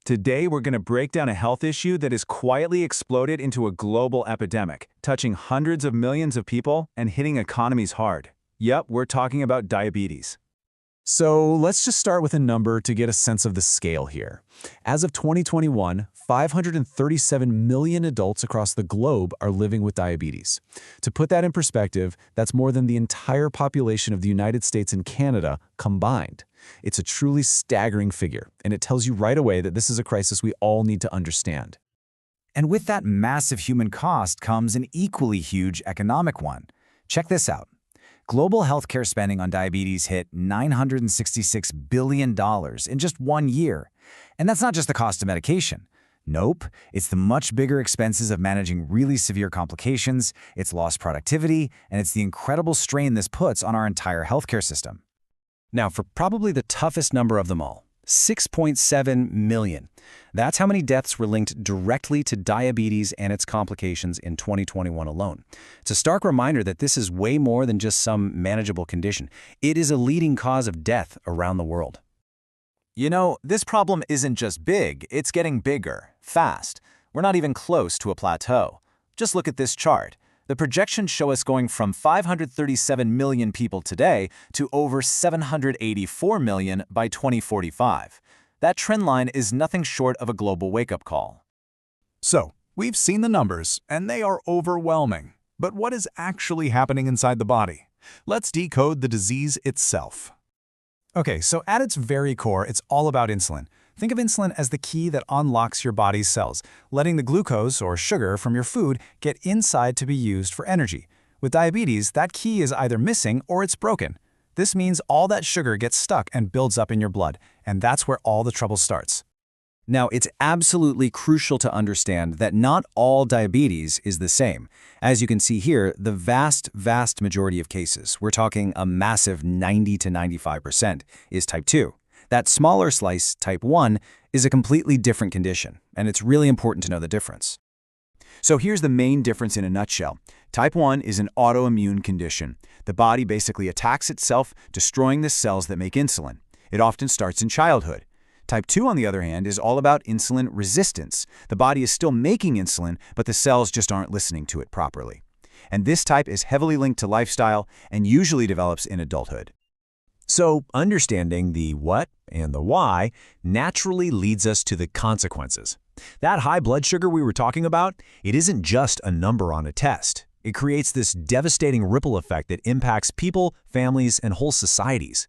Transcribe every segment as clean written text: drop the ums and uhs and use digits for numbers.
Today, we're going to break down a health issue that has quietly exploded into a global epidemic, touching hundreds of millions of people and hitting economies hard. Yep, we're talking about diabetes. So let's just start with a number to get a sense of the scale here. As of 2021, 537 million adults across the globe are living with diabetes. To put that in perspective, that's more than the entire population of the United States and Canada combined. It's a truly staggering figure, and it tells you right away that this is a crisis we all need to understand. And with that massive human cost comes an equally huge economic one. Check this out. Global healthcare spending on diabetes hit $966 billion in just 1 year. And that's not just the cost of medication. Nope, it's the much bigger expenses of managing really severe complications, it's lost productivity, and it's the incredible strain this puts on our entire healthcare system. Now, for probably the toughest number of them all, 6.7 million. That's how many deaths were linked directly to diabetes and its complications in 2021 alone. It's a stark reminder that this is way more than just some manageable condition. It is a leading cause of death around the world. You know, this problem isn't just big, it's getting bigger, fast. We're not even close to a plateau. Just look at this chart. The projections show us going from 537 million people today to over 784 million by 2045. That trend line is nothing short of a global wake-up call. So, we've seen the numbers, and they are overwhelming. But what is actually happening inside the body? Let's decode the disease itself. Okay, so at its very core, it's all about insulin. Think of insulin as the key that unlocks your body's cells, letting the glucose or sugar from your food get inside to be used for energy. With diabetes, that key is either missing or it's broken. This means all that sugar gets stuck and builds up in your blood, and that's where all the trouble starts. Now, it's absolutely crucial to understand that not all diabetes is the same. As you can see here, the vast majority of cases, we're talking a massive 90 to 95%, is type 2. That smaller slice, type 1, is a completely different condition, and it's really important to know the difference. So here's the main difference in a nutshell. Type 1 is an autoimmune condition. The body basically attacks itself, destroying the cells that make insulin. It often starts in childhood. Type 2, on the other hand, is all about insulin resistance. The body is still making insulin, but the cells just aren't listening to it properly. And this type is heavily linked to lifestyle and usually develops in adulthood. So, understanding the what and the why naturally leads us to the consequences. That high blood sugar we were talking about, it isn't just a number on a test. It creates this devastating ripple effect that impacts people, families, and whole societies.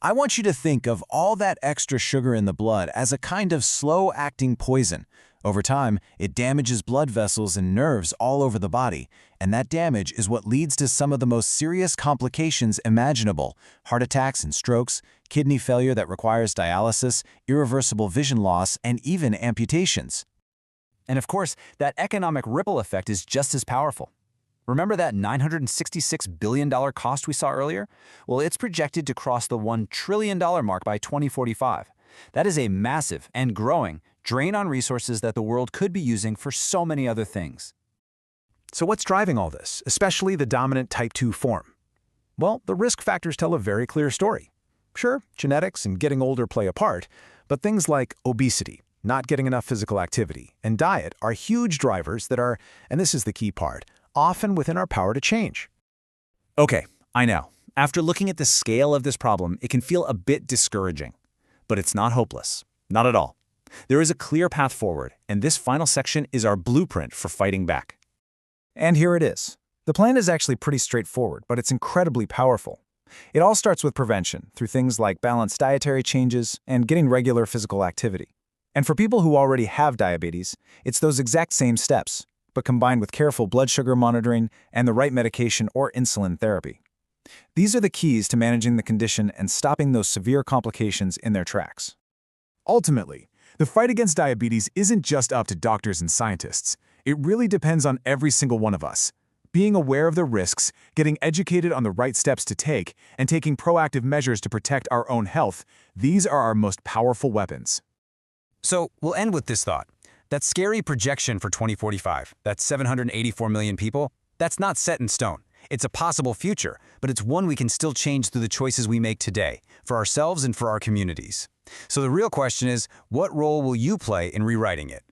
I want you to think of all that extra sugar in the blood as a kind of slow-acting poison. Over time, it damages blood vessels and nerves all over the body, and that damage is what leads to some of the most serious complications imaginable: heart attacks and strokes, kidney failure that requires dialysis, irreversible vision loss, and even amputations. And of course, that economic ripple effect is just as powerful. Remember that $966 billion cost we saw earlier? Well, it's projected to cross the $1 trillion mark by 2045. That is a massive and growing drain on resources that the world could be using for so many other things. So what's driving all this, especially the dominant type 2 form? Well, the risk factors tell a very clear story. Sure, genetics and getting older play a part, but things like obesity, not getting enough physical activity, and diet are huge drivers that are, and this is the key part, often within our power to change. Okay, I know. After looking at the scale of this problem, it can feel a bit discouraging. But it's not hopeless. Not at all. There is a clear path forward, and this final section is our blueprint for fighting back. And here it is. The plan is actually pretty straightforward, but it's incredibly powerful. It all starts with prevention, through things like balanced dietary changes and getting regular physical activity. And for people who already have diabetes, it's those exact same steps, but combined with careful blood sugar monitoring and the right medication or insulin therapy. These are the keys to managing the condition and stopping those severe complications in their tracks. Ultimately, the fight against diabetes isn't just up to doctors and scientists. It really depends on every single one of us. Being aware of the risks, getting educated on the right steps to take, and taking proactive measures to protect our own health, these are our most powerful weapons. So we'll end with this thought. That scary projection for 2045, that's 784 million people, that's not set in stone. It's a possible future, but it's one we can still change through the choices we make today, for ourselves and for our communities. So the real question is, what role will you play in rewriting it?